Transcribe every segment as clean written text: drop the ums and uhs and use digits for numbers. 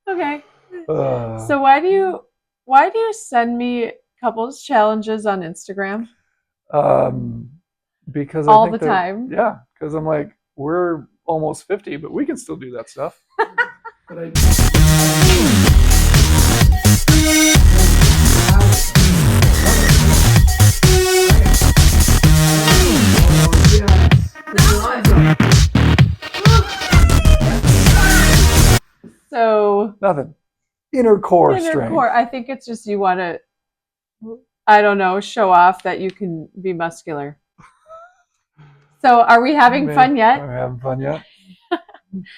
Okay. Uh, So why do you send me couples challenges on Instagram um, because I all think the that, time? yeah, because I'm like, we're almost 50, but we can still do that stuff. But So nothing. Inner core inner core, strength. I think it's just you want to, I don't know, show off that you can be muscular. So are we having Man, fun yet? I'm having fun yet.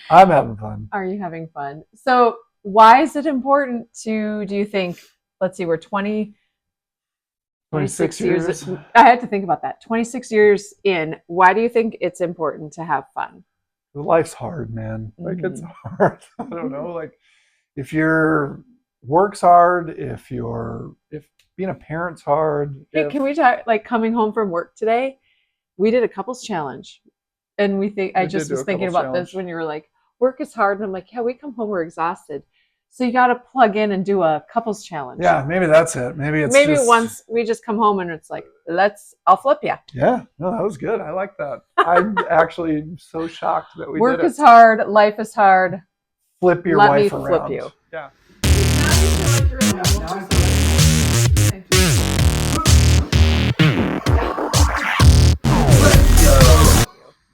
I'm having fun. Are you having fun? So why is it important to, do you think, let's see, we're 26 years, years. I had to think about that. 26 years in, why do you think it's important to have fun? Life's hard, man. Like it's Mm-hmm. hard. I don't know. Like if your work's hard, if being a parent's hard, Hey, if can we talk, like coming home from work today? We did a couples challenge. And I we did just do was a thinking couples about this challenge. when you were like, work is hard. And I'm like, yeah, we come home, we're exhausted. So you got to plug in and do a couples challenge. Yeah, maybe that's it. Maybe it's Maybe just once we just come home and it's like, I'll flip you. yeah. No, that was good. I like that. I'm actually so shocked that we did Work it. is hard, life is hard. Flip your Let me wife flip around. you. Yeah.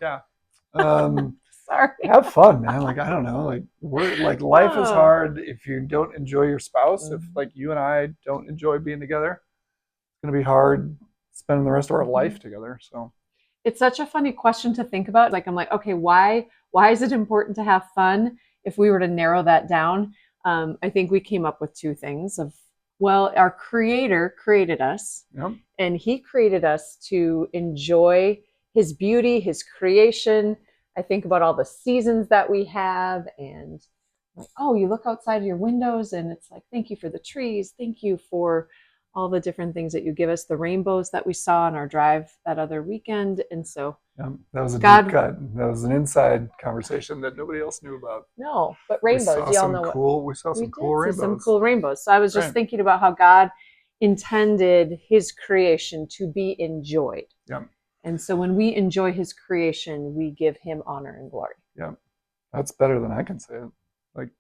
Yeah. Um, Sorry. have fun, man. Like I don't know, like we're like life is Oh. hard if you don't enjoy your spouse. If like you and I don't enjoy being together, it's gonna be hard spending the rest of our Mhm. life together. So It's such a funny question to think about. Like I'm like, okay, why is it important to have fun? If we were to narrow that down, I think we came up with two things of, well, our creator created us yeah, and he created us to enjoy his beauty, his creation. I think about all the seasons that we have and like, oh, you look outside your windows and it's like, thank you for the trees. Thank you for all the different things that you give us, the rainbows that we saw on our drive that other weekend. And so, yeah, that was a deep God, cut. That was an inside conversation that nobody else knew about. no, but rainbows, y'all know what We saw we some cool did see some rainbows. cool rainbows. So I was just Right. thinking about how God intended his creation to be enjoyed. Yeah. And so when we enjoy his creation, we give him honor and glory. Yeah. That's better than I can say it. Like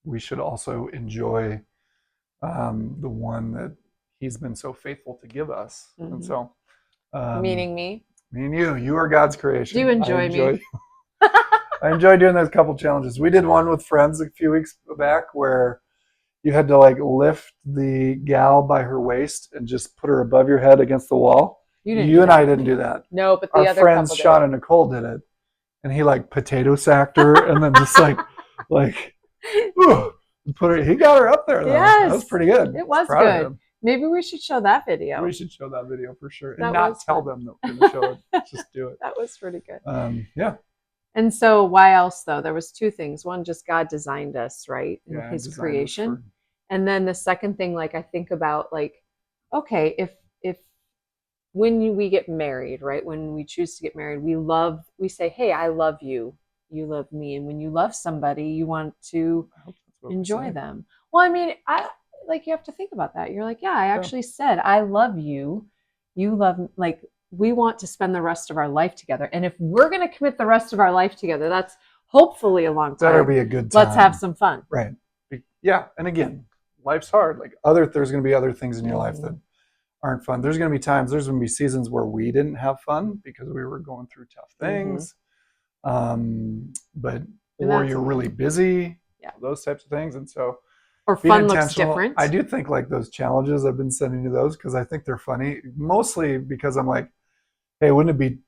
we should also enjoy the one that he's been so faithful to give us. And Mm-hmm. so um, Meaning me. me and you are God's Do you creation. enjoy me? I enjoy doing those couple challenges. We did one with friends a few weeks back where you had to like lift the gal by her waist and just put her above your head against the wall. You didn't You do and that I with didn't me. do that. No, but the Our other friends couple did. Sean and Nicole did it, and he like potato sacked her and then just like whew, put her. He got her up there though. That was Yes, pretty good. I it was was proud of good. him. Maybe we should show that We video. should show that video for sure, and That not was tell fun. them that we're going to show it. Just do it. That was pretty good. Yeah, And so why else though? There was two things. One, just God designed us, right? In yeah. I his designed us creation. for And then the second thing, like I think about like, okay, if when we get married, right? When we choose to get married, we say, hey, I love you. You love me. And when you love somebody, you want to I hope that's what we enjoy say. them. Well, I mean, I like you have to think about that. You're like, yeah, I Yeah, actually said I love you. You love like we want to spend the rest of our life together. And if we're going to commit the rest of our life together, that's hopefully a long better time. be a good Let's have time, some fun. right? Yeah, and again, life's hard. Like there's going to be other things in your life that aren't fun. There's going to be times. There's going to be seasons where we didn't have fun because we were going through tough Mm-hmm. things, but And or that's you're really busy, yeah. those types of things, and so Or being fun looks intentional. different. I do think like those challenges I've been sending you those because I think they're funny, mostly because I'm like, hey, wouldn't it be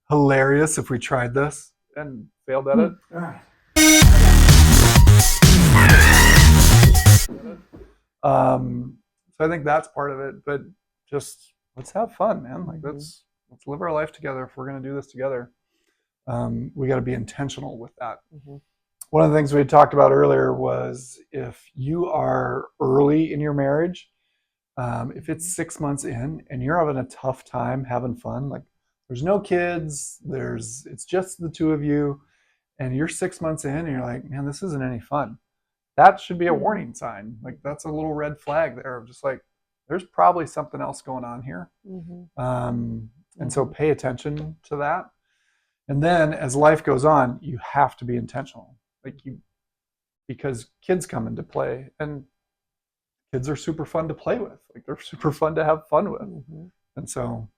hilarious if we tried this and failed at it? All right. So I think that's part of it, but just let's have fun, man. Like let's live our life together. If we're gonna do this together, we got to be intentional with that. Mm-hmm. One of the things we had talked about earlier was if you are early in your marriage, if it's 6 months in and you're having a tough time having fun, like there's no kids, it's just the two of you, and you're 6 months in and you're like, man, this isn't any fun. that should be a Mhm. warning sign. Like that's a little red flag there of just like, there's probably something else going on here. Mhm. And so Mhm. pay attention to that. And then as life goes on, you have to be intentional. Like you, because kids come into play and kids are super fun to play with. Like they're super fun to have fun with. Mhm. And so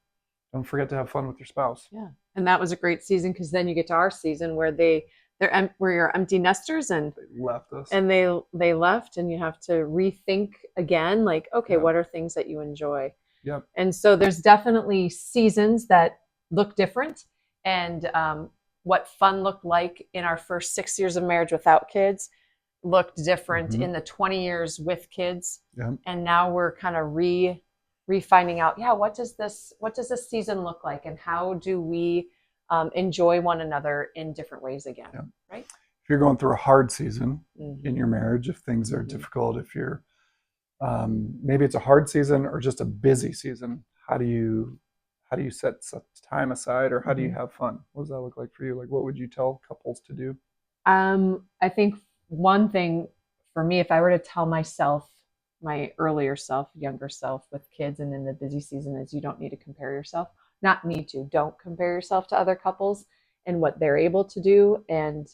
don't forget to have fun with your spouse. Yeah. And that was a great season because then you get to our season where where you're empty nesters They left us. and they left and you have to rethink again like okay, Yep. what are things that you enjoy? Yep. And so there's definitely seasons that look different. And what fun looked like in our first 6 years of marriage without kids looked different Mhm. in the 20 years with kids. Yep. And now we're kind of refining out, yeah, what does this season look like, and how do we enjoy one another in different ways again, Yep. right? If you're going through a hard season Mhm. in your marriage, if things are Mhm. difficult, if you're maybe it's a hard season or just a busy season, how do you set some time aside, or how do you Mhm. have fun? What does that look like for you? Like what would you tell couples to do? I think one thing for me, if I were to tell myself, my earlier self, younger self with kids and in the busy season, is you don't need to compare yourself. Not need to. Don't compare yourself to other couples and what they're able to do and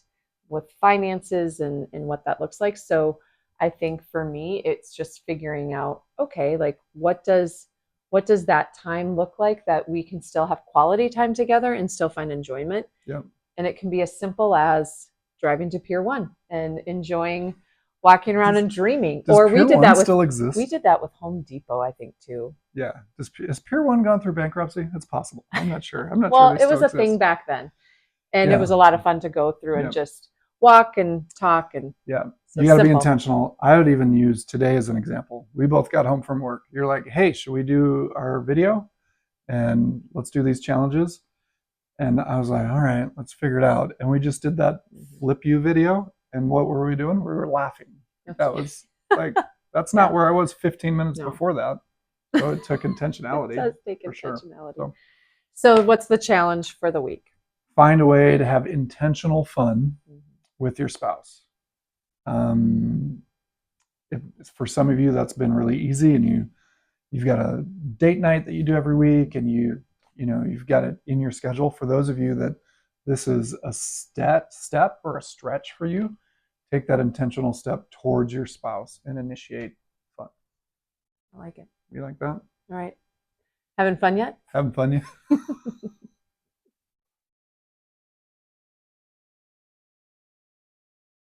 with finances and what that looks like. So I think for me, it's just figuring out, okay, like what does that time look like that we can still have quality time together and still find enjoyment? Yep. And it can be as simple as driving to Pier 1 and enjoying walking around and dreaming. Does Or Pier 1 still exist? we did that with Home Depot, I think too. Yeah. Has Pier 1 gone through bankruptcy? It's possible. I'm not sure. I'm not sure Well, they it still was a thing exist. back then. And it Yeah. was a lot of fun to go through and Yeah. just walk and talk and Yeah. so You got to be simple. intentional. I would even use today as an example. We both got home from work. You're like, hey, should we do our video? And let's do these challenges. And I was like, all right, let's figure it out. And we just did that flip you video. And what were we doing? We were laughing. That was like, that's not Yeah. where I was 15 minutes No. before that. So it took It intentionality does take for sure. intentionality. So what's the challenge for the week? Find a way to have intentional fun with your spouse. If, for some of you, that's been really easy, and you've got a date night that you do every week, and you've got it in your schedule. For those of you that this is a step or a stretch for you, take that intentional step towards your spouse and initiate fun. I like it. You like that? All right. Having fun yet? Having fun, yeah.